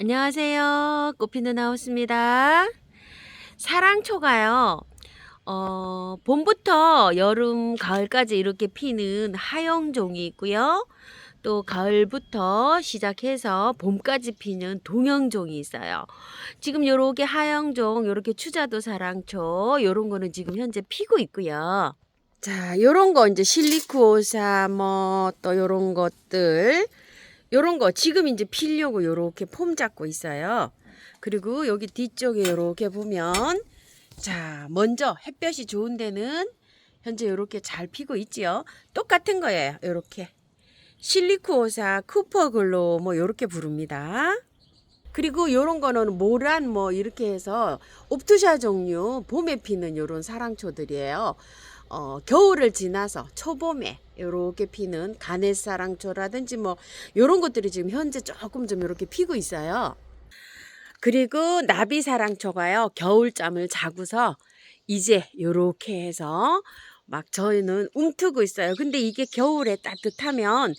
안녕하세요. 꽃피는 하우스입니다. 사랑초가요. 봄부터 여름, 가을까지 이렇게 피는 하영종이 있고요. 또 가을부터 시작해서 봄까지 피는 동영종이 있어요. 지금 요렇게 하영종, 요렇게 추자도 사랑초, 요런 거는 지금 현재 피고 있고요. 자, 요런 거 이제 실리쿠오사 뭐 또 요런 것들 요런 거 지금 이제 피려고 요렇게 폼 잡고 있어요. 그리고 여기 뒤쪽에 요렇게 보면 자, 먼저 햇볕이 좋은 데는 현재 요렇게 잘 피고 있지요. 똑같은 거예요. 요렇게 실리쿠오사 쿠퍼글로 뭐 요렇게 부릅니다. 그리고 요런 거는 모란 뭐 이렇게 해서 옵투샤 종류 봄에 피는 요런 사랑초들이에요. 겨울을 지나서 초봄에 요렇게 피는 가넷사랑초라든지 뭐 요런 것들이 지금 현재 조금 좀 요렇게 피고 있어요. 그리고 나비사랑초가요. 겨울잠을 자고서 이제 요렇게 해서 막 저희는 움트고 있어요. 근데 이게 겨울에 따뜻하면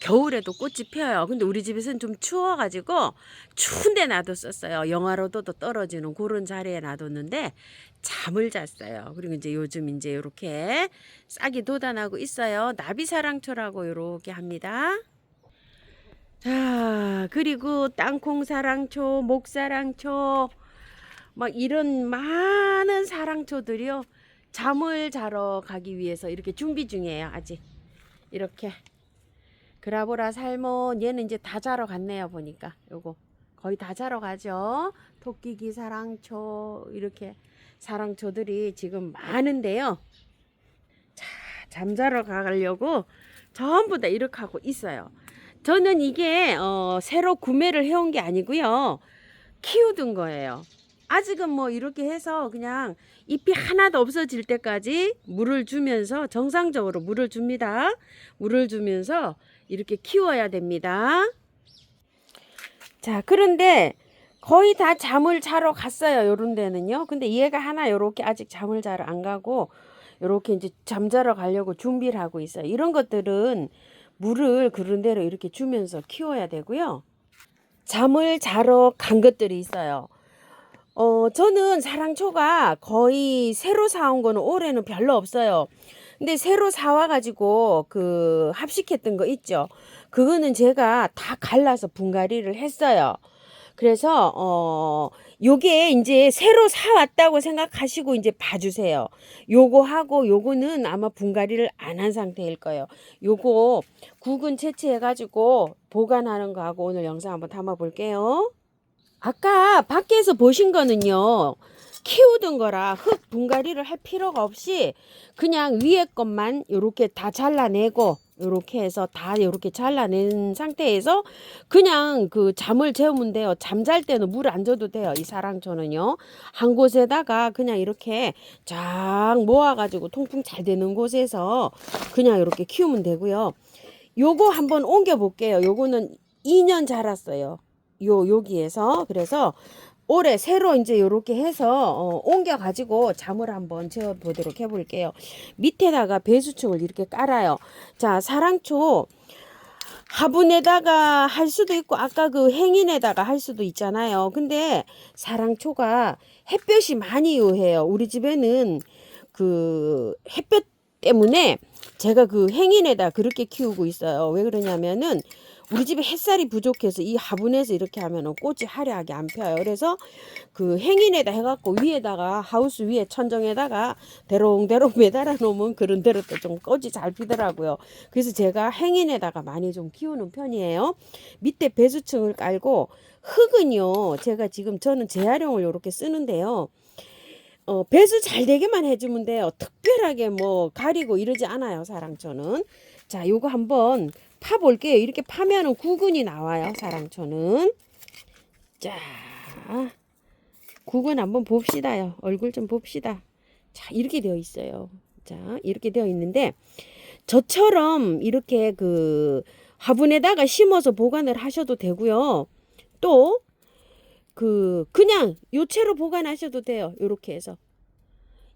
겨울에도 꽃이 펴요. 근데 우리 집에서는 좀 추워가지고 추운데 놔뒀었어요. 영하로도도 떨어지는 그런 자리에 놔뒀는데 잠을 잤어요. 그리고 이제 요즘 이제 이렇게 싹이 돋아나고 있어요. 나비사랑초라고 이렇게 합니다. 자, 그리고 땅콩사랑초, 목사랑초, 막 이런 많은 사랑초들이요. 잠을 자러 가기 위해서 이렇게 준비 중이에요. 아직 이렇게 그라보라 살몬 얘는 이제 다 자러 갔네요. 보니까 요거 거의 다 자러 가죠. 토끼기 사랑초 이렇게 사랑초들이 지금 많은데요. 자, 잠자러 가려고 전부 다 이렇게 하고 있어요. 저는 이게 새로 구매를 해온 게 아니고요. 키우던 거예요. 아직은 뭐 이렇게 해서 그냥 잎이 하나도 없어질 때까지 물을 주면서 정상적으로 물을 줍니다. 물을 주면서 이렇게 키워야 됩니다. 자, 그런데 거의 다 잠을 자러 갔어요. 요런 데는요. 근데 얘가 하나 요렇게 아직 잠을 자러 안 가고 요렇게 이제 잠자러 가려고 준비를 하고 있어요. 이런 것들은 물을 그런 대로 이렇게 주면서 키워야 되고요. 잠을 자러 간 것들이 있어요. 저는 사랑초가 거의 새로 사온 거는 올해는 별로 없어요. 근데 새로 사와가지고 그 합식했던 거 있죠. 그거는 제가 다 갈라서 분갈이를 했어요. 그래서 요게 이제 새로 사왔다고 생각하시고 이제 봐주세요. 요거 하고 요거는 아마 분갈이를 안 한 상태일 거예요. 요거 구근 채취해가지고 보관하는 거 하고 오늘 영상 한번 담아 볼게요. 아까 밖에서 보신 거는요. 키우던 거라 흙 분갈이를 할 필요가 없이 그냥 위에 것만 요렇게 다 잘라내고 요렇게 해서 다 요렇게 잘라낸 상태에서 그냥 그 잠을 재우면 돼요. 잠잘 때는 물 안 줘도 돼요. 이 사랑초는요. 한 곳에다가 그냥 이렇게 쫙 모아가지고 통풍 잘 되는 곳에서 그냥 이렇게 키우면 되고요. 요거 한번 옮겨 볼게요. 요거는 2년 자랐어요. 여기에서 그래서 올해 새로 이제 요렇게 해서 옮겨 가지고 잠을 한번 재워 보도록 해 볼게요. 밑에다가 배수층을 이렇게 깔아요. 자, 사랑초 화분에다가 할 수도 있고 아까 그 행인에다가 할 수도 있잖아요. 근데 사랑초가 햇볕이 많이 요해요. 우리 집에는 그 햇볕 때문에 제가 그 행인에다 그렇게 키우고 있어요. 왜 그러냐면은 우리 집에 햇살이 부족해서 이 화분에서 이렇게 하면은 꽃이 화려하게 안 펴요. 그래서 그 행인에다 해갖고 위에다가 하우스 위에 천정에다가 대롱대롱 매달아 놓으면 그런 대로 또 좀 꽃이 잘 피더라고요. 그래서 제가 행인에다가 많이 좀 키우는 편이에요. 밑에 배수층을 깔고 흙은요. 제가 지금 저는 재활용을 이렇게 쓰는데요. 배수 잘 되게만 해주면 돼요. 특별하게 뭐 가리고 이러지 않아요. 사랑초는. 자, 요거 한번 파볼게요. 이렇게 파면은 구근이 나와요. 사랑초는. 자, 구근 한번 봅시다요. 얼굴 좀 봅시다. 자, 이렇게 되어 있어요. 자, 이렇게 되어 있는데 저처럼 이렇게 그 화분에다가 심어서 보관을 하셔도 되고요. 또 그냥 요채로 보관하셔도 돼요. 요렇게 해서.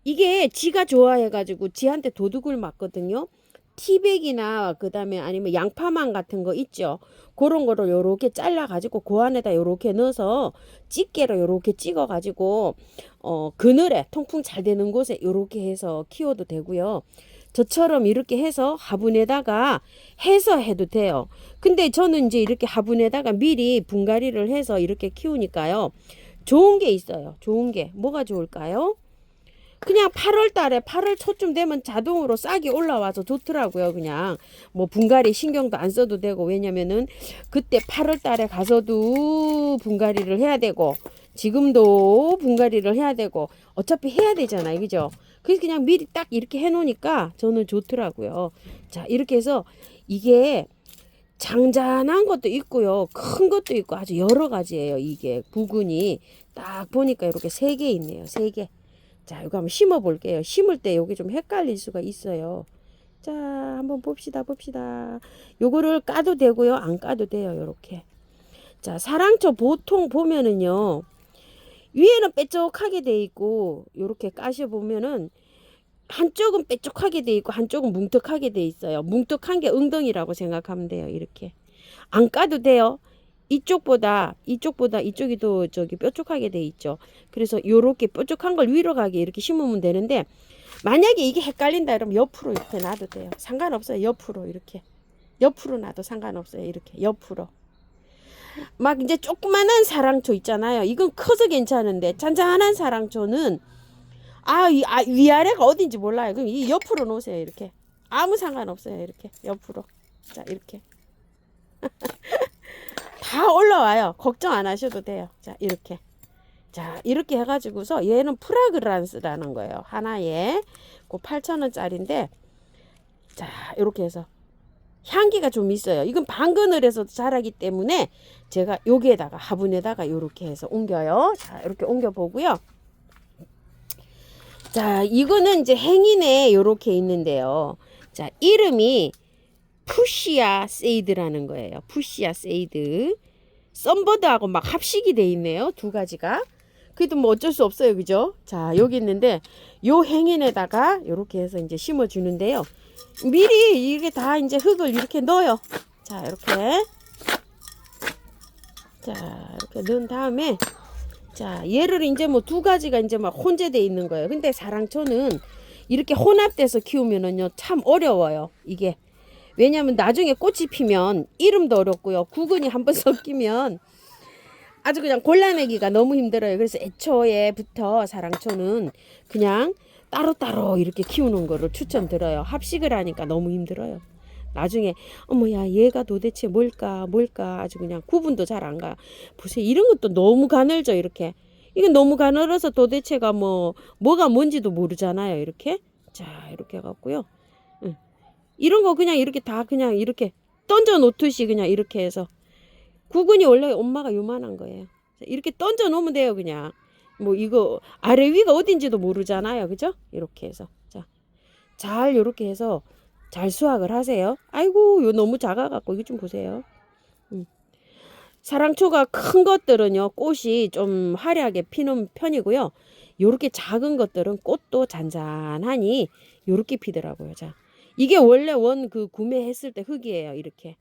이게 지가 좋아해가지고 지한테 도둑을 맞거든요. 티백이나 그다음에 아니면 양파망 같은 거 있죠. 그런 거를 요렇게 잘라 가지고 그 안에다 요렇게 넣어서 집게로 요렇게 찍어 가지고 그늘에 통풍 잘 되는 곳에 요렇게 해서 키워도 되고요. 저처럼 이렇게 해서 화분에다가 해서 해도 돼요. 근데 저는 이제 이렇게 화분에다가 미리 분갈이를 해서 이렇게 키우니까요. 좋은 게 있어요. 좋은 게 뭐가 좋을까요? 그냥 8월 달에 8월 초쯤 되면 자동으로 싹이 올라와서 좋더라고요. 그냥 뭐 분갈이 신경도 안 써도 되고, 왜냐면은 그때 8월 달에 가서도 분갈이를 해야 되고 지금도 분갈이를 해야 되고 어차피 해야 되잖아요. 그죠? 그래서 그냥 미리 딱 이렇게 해 놓으니까 저는 좋더라고요. 자, 이렇게 해서 이게 장잔한 것도 있고요. 큰 것도 있고 아주 여러 가지예요. 이게 부근이 딱 보니까 이렇게 3개 있네요. 3개. 자, 이거 한번 심어 볼게요. 심을 때 여기 좀 헷갈릴 수가 있어요. 자, 한번 봅시다. 요거를 까도 되고요. 안 까도 돼요. 요렇게. 자, 사랑초 보통 보면은요. 위에는 빼쪽하게 돼 있고 요렇게 까셔 보면은 한쪽은 빼쪽하게 돼 있고 한쪽은 뭉툭하게 돼 있어요. 뭉툭한 게 엉덩이라고 생각하면 돼요. 이렇게. 안 까도 돼요. 이쪽보다 이쪽이 더 저기 뾰족하게 돼 있죠. 그래서 요렇게 뾰족한 걸 위로 가게 이렇게 심으면 되는데, 만약에 이게 헷갈린다 이러면 옆으로 이렇게 놔도 돼요. 상관없어요. 옆으로 이렇게. 옆으로 놔도 상관없어요. 이렇게 옆으로. 막 이제 조그만한 사랑초 있잖아요. 이건 커서 괜찮은데 잔잔한 사랑초는 위아래가 어딘지 몰라요. 그럼 이 옆으로 놓으세요. 이렇게. 아무 상관없어요. 이렇게 옆으로. 자, 이렇게. 다 올라와요. 걱정 안 하셔도 돼요. 자, 이렇게. 자, 이렇게 해가지고서 얘는 프라그란스라는 거예요. 하나에 그 8,000원짜리인데, 자, 이렇게 해서 향기가 좀 있어요. 이건 방그늘에서도 자라기 때문에 제가 여기에다가 화분에다가 이렇게 해서 옮겨요. 자, 이렇게 옮겨 보고요. 자, 이거는 이제 행인에 이렇게 있는데요. 자, 이름이 푸시아 세이드라는 거예요. 푸시아 세이드. 썬버드하고 막 합식이 돼 있네요. 두 가지가. 그래도 뭐 어쩔 수 없어요. 그죠? 자, 여기 있는데 요 행인에다가 이렇게 해서 이제 심어 주는데요. 미리 이게 다 이제 흙을 이렇게 넣어요. 자, 이렇게. 자, 이렇게 넣은 다음에, 자, 얘를 이제 뭐 두 가지가 이제 막 혼재돼 있는 거예요. 근데 사랑초는 이렇게 혼합돼서 키우면은요, 참 어려워요. 이게. 왜냐면 나중에 꽃이 피면 이름도 어렵고요. 구근이 한번 섞이면 아주 그냥 골라내기가 너무 힘들어요. 그래서 애초에부터 사랑초는 그냥 따로따로 이렇게 키우는 거를 추천드려요. 합식을 하니까 너무 힘들어요. 나중에 어머야 얘가 도대체 뭘까 아주 그냥 구분도 잘 안 가. 보세요. 이런 것도 너무 가늘죠. 이렇게. 이건 너무 가늘어서 도대체가 뭐가 뭔지도 모르잖아요. 이렇게. 자, 이렇게 해갖고요. 이런 거 그냥 이렇게 다 그냥 이렇게 던져 놓듯이 그냥 이렇게 해서, 구근이 원래 엄마가 요만한 거예요. 이렇게 던져 놓으면 돼요. 그냥 뭐 이거 아래 위가 어딘지도 모르잖아요. 그죠? 이렇게 해서 자, 잘 이렇게 해서 잘 수확을 하세요. 아이고, 요 너무 작아갖고 이거 좀 보세요. 사랑초가 큰 것들은요 꽃이 좀 화려하게 피는 편이고요. 요렇게 작은 것들은 꽃도 잔잔하니 요렇게 피더라고요. 자, 이게 원래 그 구매했을 때 흙이에요. 이렇게.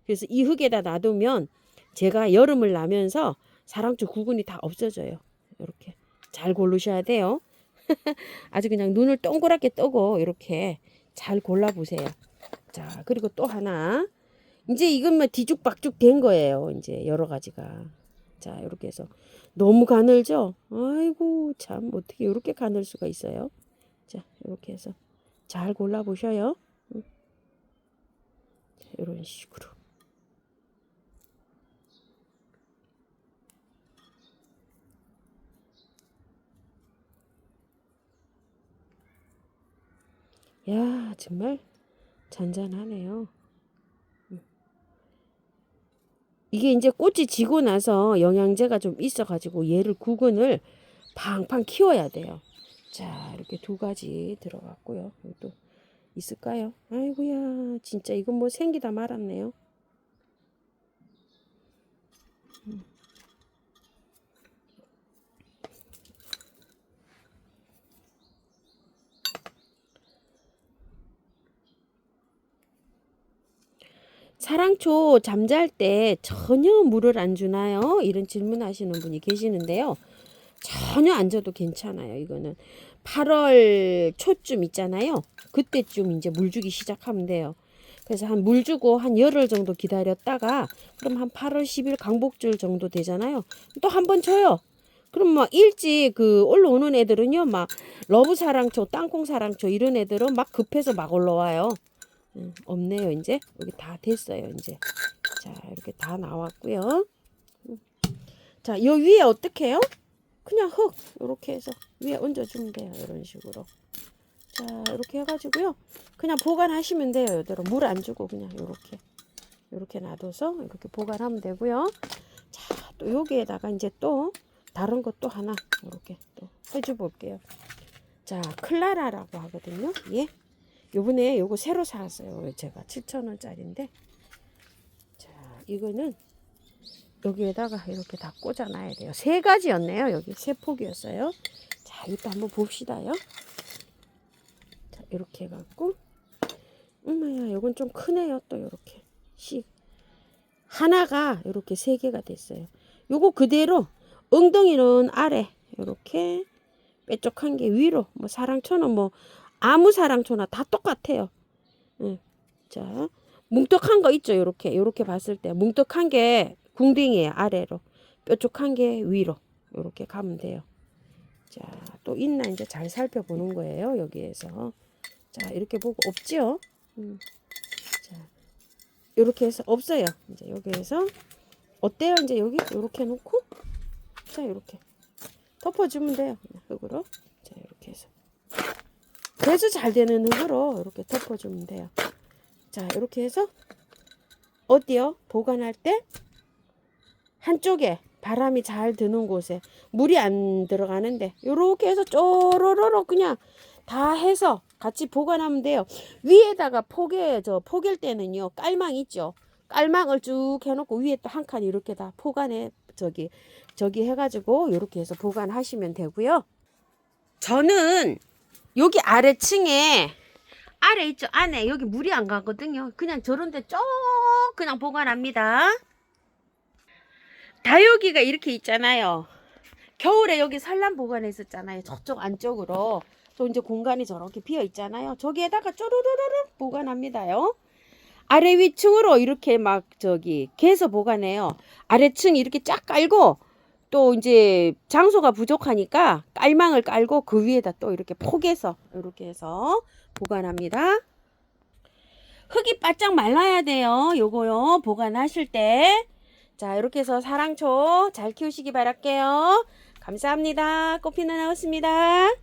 그래서 이 흙에다 놔두면 제가 여름을 나면서 사랑초 구근이 다 없어져요. 이렇게 잘 고르셔야 돼요. 아주 그냥 눈을 동그랗게 뜨고 이렇게 잘 골라보세요. 자, 그리고 또 하나. 이제 이것만 뒤죽박죽 된 거예요. 이제 여러 가지가. 자, 이렇게 해서 너무 가늘죠? 아이고, 참 어떻게 이렇게 가늘 수가 있어요? 자, 이렇게 해서 잘 골라보셔요. 이런 식으로. 야, 정말 잔잔하네요. 이게 이제 꽃이 지고 나서 영양제가 좀 있어가지고 얘를 구근을 팡팡 키워야 돼요. 자, 이렇게 두 가지 들어갔고요. 또 있을까요? 아이고야, 진짜 이건 뭐 생기다 말았네요. 사랑초 잠잘 때 전혀 물을 안 주나요? 이런 질문하시는 분이 계시는데요. 전혀 안 줘도 괜찮아요. 이거는 8월 초쯤 있잖아요. 그때쯤 이제 물 주기 시작하면 돼요. 그래서 한 물 주고 한 열흘 정도 기다렸다가 그럼 한 8월 10일 강복줄 정도 되잖아요. 또 한 번 줘요. 그럼 막 일찍 그 올라오는 애들은요, 막 러브사랑초, 땅콩사랑초 이런 애들은 막 급해서 막 올라와요. 없네요. 이제 여기 다 됐어요. 이제 자, 이렇게 다 나왔고요. 자, 요 위에 어떻게 해요? 그냥 흙 이렇게 해서 위에 얹어주면 돼요. 이런 식으로. 자, 이렇게 해가지고요. 그냥 보관하시면 돼요. 이대로 물 안 주고 그냥 이렇게 놔둬서 이렇게 보관하면 되고요. 자, 또 여기에다가 이제 또 다른 것도 하나 이렇게 또 해줘 볼게요. 자, 클라라라고 하거든요. 예. 요번에 요거 새로 샀어요. 제가 7,000원짜리인데. 자, 이거는 여기에다가 이렇게 다 꽂아 놔야 돼요. 세 가지였네요. 여기 세 폭이었어요. 자, 이것도 한번 봅시다요. 자, 이렇게 해갖고. 엄마야, 요건 좀 크네요. 또 이렇게. 하나가 이렇게 세 개가 됐어요. 요거 그대로 엉덩이는 아래 이렇게 빼쪽한 게 위로 뭐 사랑초는 뭐 아무 사랑초나 다 똑같아요. 자, 뭉떡한 거 있죠. 요렇게 봤을 때 뭉떡한 게 궁딩이에요. 아래로 뾰족한 게 위로 이렇게 가면 돼요. 자, 또 있나 이제 잘 살펴보는 거예요. 여기에서 자, 이렇게 보고 없지요. 자, 이렇게 해서 없어요. 이제 여기에서 어때요? 이제 여기 이렇게 놓고 자, 이렇게 덮어주면 돼요. 흙으로. 자, 이렇게 해서 그래서 잘 되는 흙으로 이렇게 덮어주면 돼요. 자, 이렇게 해서 어디요? 보관할 때 한쪽에 바람이 잘 드는 곳에 물이 안 들어가는데 이렇게 해서 쪼로로로 그냥 다 해서 같이 보관하면 돼요. 위에다가 포갤 때는요, 깔망 있죠. 깔망을 쭉 해놓고 위에 또 한 칸 이렇게 다 포관해 저기 해가지고 이렇게 해서 보관하시면 되고요. 저는 여기 아래층에 아래 있죠. 안에 여기 물이 안 가거든요. 그냥 저런데 쭉 그냥 보관합니다. 다육이가 이렇게 있잖아요. 겨울에 여기 산란 보관했었잖아요. 저쪽 안쪽으로 또 이제 공간이 저렇게 비어 있잖아요. 저기에다가 쪼르르르 보관합니다요. 아래 위층으로 이렇게 막 개서 보관해요. 아래층 이렇게 쫙 깔고 또 이제 장소가 부족하니까 깔망을 깔고 그 위에다 또 이렇게 포개서 이렇게 해서 보관합니다. 흙이 바짝 말라야 돼요. 요거요. 보관하실 때. 자, 이렇게 해서 사랑초 잘 키우시기 바랄게요. 감사합니다. 꽃피는 하우스입니다.